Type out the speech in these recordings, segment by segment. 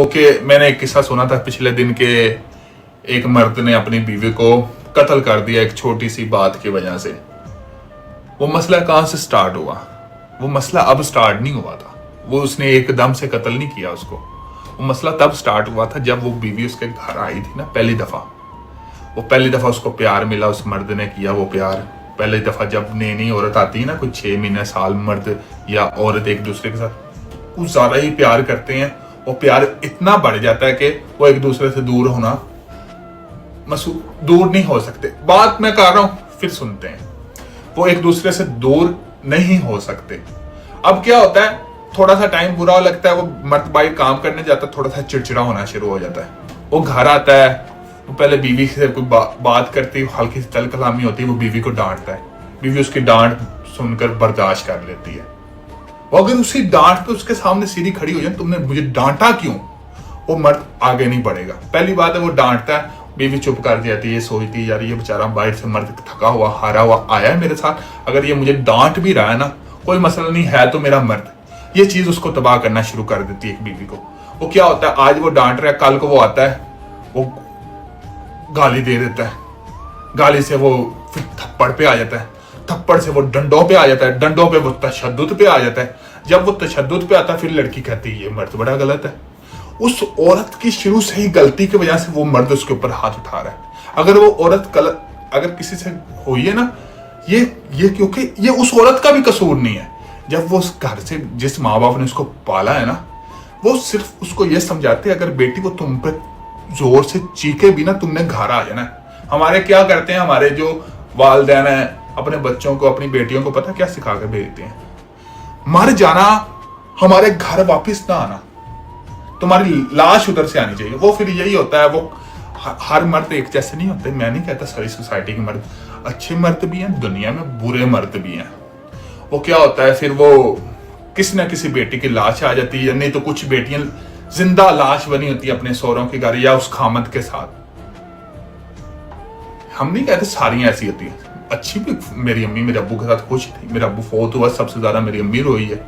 कि मैंने एक किस्सा सुना था पिछले दिन के, एक मर्द ने अपनी बीवी को कत्ल कर दिया एक छोटी सी बात की वजह से। वो मसला कहाँ से स्टार्ट हुआ? वो मसला अब स्टार्ट नहीं हुआ था, वो उसने एकदम से कत्ल नहीं किया उसको। वो मसला तब स्टार्ट हुआ था जब वो बीवी उसके घर आई थी ना पहली दफा। वो पहली दफा उसको प्यार मिला, उस मर्द ने किया वो प्यार। पहली दफा जब नई नई औरत आती है ना, कुछ 6 महीने साल, मर्द या औरत एक दूसरे के साथ कुछ ज्यादा ही प्यार करते हैं। वो प्यार इतना बढ़ जाता है कि वो एक दूसरे से दूर होना दूर नहीं हो सकते। बात मैं कर रहा हूं, फिर सुनते हैं। वो एक दूसरे से दूर नहीं हो सकते। अब क्या होता है, थोड़ा सा टाइम बुरा लगता है, वो मर्द भाई काम करने जाता है, थोड़ा सा चिड़चिड़ा होना शुरू हो जाता है। वो घर आता है, वो पहले बीवी से कोई बात करती है, हल्की सी तल कलामी होती है, वो बीवी को डांटता है। बीवी उसकी डांट सुनकर बर्दाश्त कर लेती है। वो अगर उसी डांट पे उसके सामने सीधी खड़ी हो जाए, तुमने मुझे डांटा क्यों, वो मर्द आगे नहीं बढ़ेगा। पहली बात है वो डांटता है, बीवी चुप कर जाती है, सोचती यार ये बेचारा बाहर से मर्द थका हुआ हारा हुआ आया है मेरे साथ, अगर ये मुझे डांट भी रहा है ना कोई मसला नहीं है, तो मेरा मर्द। ये चीज उसको तबाह करना शुरू कर देती है एक बीवी को। वो क्या होता है, आज वो डांट रहा है, कल को वो आता है, वो गाली दे देता है, गाली से वो फिर थप्पड़ पे आ जाता है, थप्पड़ से वो डंडों पे आ जाता है, डंडों पे वो तशद्दुद पे आ जाता है। जब वो तशद्दुद पे आता है, फिर लड़की कहती है ये मर्द बड़ा गलत है। उस औरत की शुरू से ही गलती की वजह से वो मर्द उसके ऊपर हाथ उठा रहा है। अगर वो औरत अगर किसी से हुई है ना, ये क्योंकि ये उस औरत का भी कसूर नहीं है। जब वो उस घर से, जिस माँ बाप ने उसको पाला है ना, वो सिर्फ उसको ये समझाते अगर बेटी को तुम पे जोर से चीखे भी ना, तुमने घर आ जाना। हमारे क्या करते हैं, हमारे जो वालिदैन है अपने बच्चों को, अपनी बेटियों को पता क्या सिखा कर भेजते हैं, मर जाना, हमारे घर वापस ना आना, तुम्हारी लाश उधर से आनी चाहिए। वो फिर यही होता है, वो हर मर्द एक जैसे नहीं होते। मैं नहीं कहता सारी सोसाइटी के मर्द अच्छे मर्द भी हैं, दुनिया में बुरे मर्द भी हैं। वो क्या होता है, फिर वो किसी ना किसी बेटी की लाश आ जाती है, नहीं तो कुछ बेटियां जिंदा लाश बनी होती है अपने सौरों के घर या उस खामद के साथ। हम नहीं कहते सारी ऐसी होती है, अच्छी भी। मेरी अम्मी मेरे अब्बू के साथ खुश थी, मेरा अब्बू फोत हुआ, सबसे ज्यादा मेरी अम्मी रोई है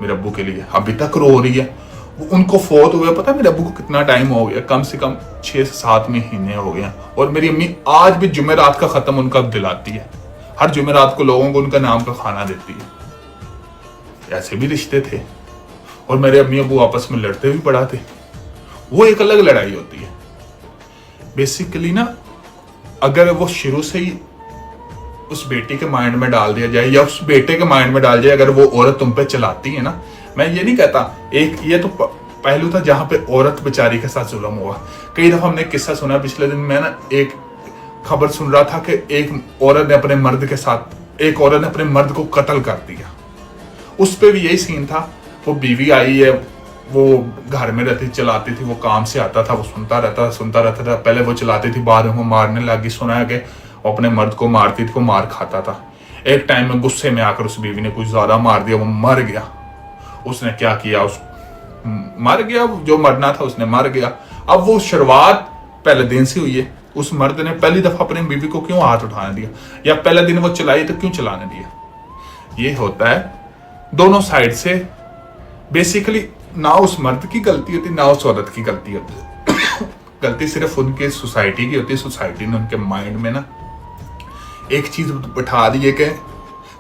मेरे अब्बू के लिए, अभी तक रो रही है। उनको फोत हुए पता है मेरे अब्बू को कितना टाइम हो गया, कम से कम 6 से 7 महीने हो गए। और मेरी अम्मी आज भी जुमेरात का खत्म उनका दिलाती है, हर जुमेरात को लोगों को उनका नाम का खाना देती है। ऐसे भी रिश्ते थे। और मेरे अम्मी अब्बू आपस में लड़ते भी पड़ा थे, वो एक अलग लड़ाई होती है। बेसिकली ना, अगर वो शुरू से ही उस बेटी के माइंड में डाल दिया जाए या उस बेटे के माइंड में डाल जाए, अगर वो औरत तुम पे चलाती है ना, मैं ये नहीं कहता, एक ये तो पहलू था जहां पे औरत बेचारी के साथ जुल्म हुआ। कई दफा हमने किस्सा सुना, पिछले दिन मैं ना एक खबर सुन रहा था कि एक औरत ने अपने मर्द के साथ, एक औरत ने अपने मर्द को कत्ल कर दिया। उस पे भी यही सीन था, वो बीवी आई है, वो घर में रहती, चलाती थी, वो काम से आता था, वो सुनता रहता था। पहले वो चलाती थी, बाद में वो मारने लगी, सुना के वो अपने मर्द को मारती थी, वो मार खाता था। एक टाइम में गुस्से में आकर उस बीवी ने कुछ ज्यादा मार दिया, वो मर गया। उसने क्या किया, मर गया, जो मरना था उसने मर गया। अब वो शुरुआत पहले दिन से हुई है। उस मर्द ने पहली दफा अपनी बीवी को क्यों हाथ उठाने दिया, या पहले दिन वो चलाई तो क्यों चलाने दिया? ये होता है दोनों साइड से। बेसिकली ना उस मर्द की गलती होती, ना उस औरत की गलती होती। गलती सिर्फ उनके सोसाइटी की होती है। सोसाइटी ने उनके माइंड में ना एक चीज बैठा दी है कि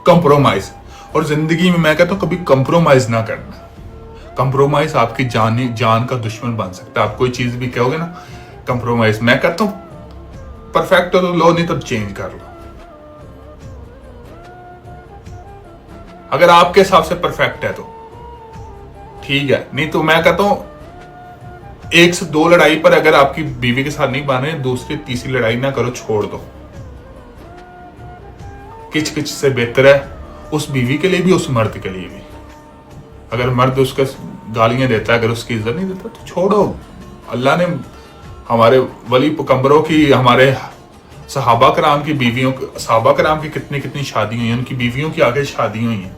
कंप्रोमाइज। और जिंदगी में मैं कहता हूं कभी कंप्रोमाइज ना करना। कंप्रोमाइज आपकी जान का दुश्मन बन सकता है। आप कोई चीज भी कहोगे ना कंप्रोमाइज, मैं कहता हूं परफेक्ट हो तो लो, नहीं तो चेंज कर लो। अगर आपके हिसाब से परफेक्ट है तो ठीक है, नहीं तो मैं कहता हूं 1 से 2 लड़ाई पर अगर आपकी बीवी के साथ नहीं बन रहे, दूसरी तीसरी लड़ाई ना करो, छोड़ दो। किच किच से बेहतर है उस बीवी के लिए भी, उस मर्द के लिए भी। अगर मर्द उसको गालियां देता है, अगर उसकी इज्जत नहीं देता, तो छोड़ो। अल्लाह ने हमारे वली पैगंबरों की, हमारे सहाबा कराम की बीवियों, सहाबा कराम की कितनी शादी हुई हैं, उनकी बीवियों की आगे शादी हुई हैं।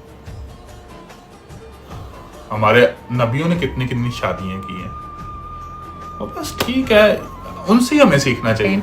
हमारे नबियों ने कितनी शादियां की हैं। और बस ठीक है, उनसे हमें सीखना चाहिए।